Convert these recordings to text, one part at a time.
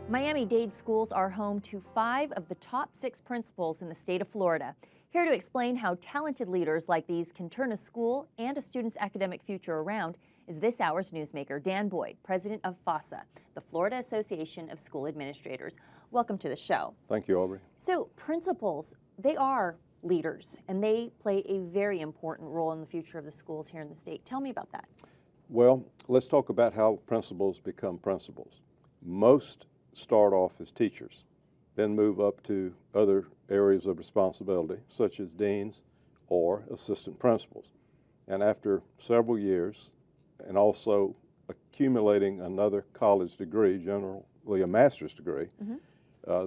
Miami-Dade schools are home to 5 of the top 6 principals in the state of Florida. Here to explain how talented leaders like these can turn a school and a student's academic future around is this hour's newsmaker, Dan Boyd, president of FASA, the Florida Association of School Administrators. Welcome to the show. Thank you, Aubrey. So principals, they are leaders, and they play a very important role in the future of the schools here in the state. Tell me about that. Well, let's talk about how principals become principals. Most start off as teachers, then move up to other areas of responsibility, such as deans or assistant principals. And after several years, and also accumulating another college degree, generally a master's degree,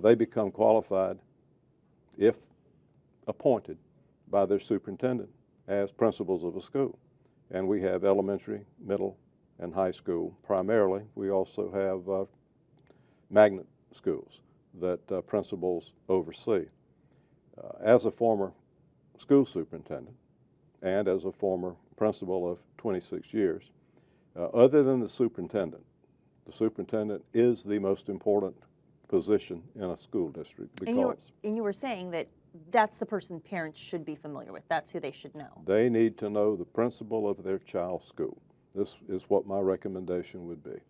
they become qualified, if appointed by their superintendent, as principals of a school. And we have elementary, middle, and high school primarily. We also have magnet schools that principals oversee. As a former school superintendent and as a former principal of 26 years, other than the superintendent is the most important position in a school district because and you were saying that that's the person parents should be familiar with. That's who they should know. They need to know the principal of their child's school. This is what my recommendation would be,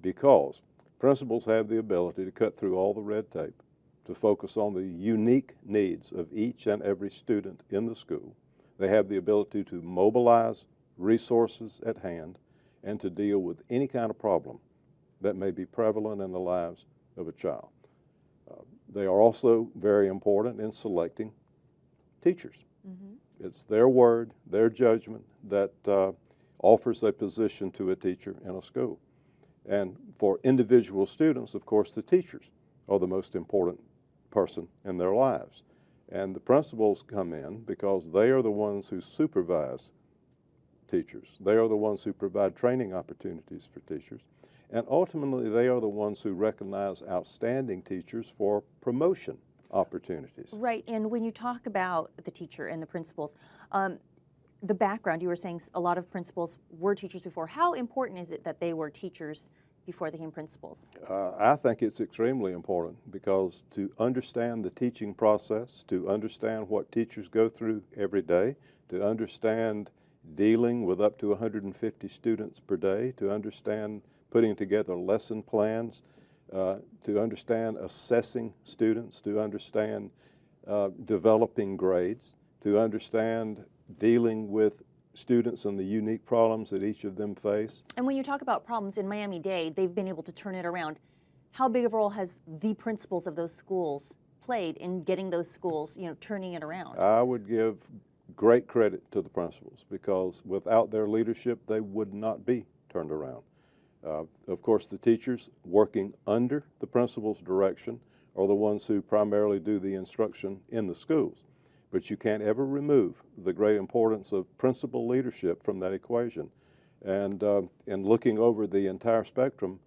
because principals have the ability to cut through all the red tape, to focus on the unique needs of each and every student in the school. They have the ability to mobilize resources at hand and to deal with any kind of problem that may be prevalent in the lives of a child. They are also very important in selecting teachers. It's their word, their judgment that offers a position to a teacher in a school. And for individual students, of course, the teachers are the most important person in their lives. And the principals come in because they are the ones who supervise teachers. They are the ones who provide training opportunities for teachers. And ultimately, they are the ones who recognize outstanding teachers for promotion opportunities. Right, and when you talk about the teacher and the principals, the background, you were saying a lot of principals were teachers before. How important is it that they were teachers before they became principals? I think it's extremely important because to understand the teaching process, to understand what teachers go through every day, to understand dealing with up to 150 students per day, to understand putting together lesson plans, to understand assessing students, to understand developing grades, to understand dealing with students and the unique problems that each of them face. And when you talk about problems in Miami-Dade, they've been able to turn it around. How big of a role has the principals of those schools played in getting those schools, turning it around? I would give great credit to the principals because without their leadership, they would not be turned around. Of course, the teachers working under the principal's direction are the ones who primarily do the instruction in the schools. But you can't ever remove the great importance of principal leadership from that equation. And in looking over the entire spectrum,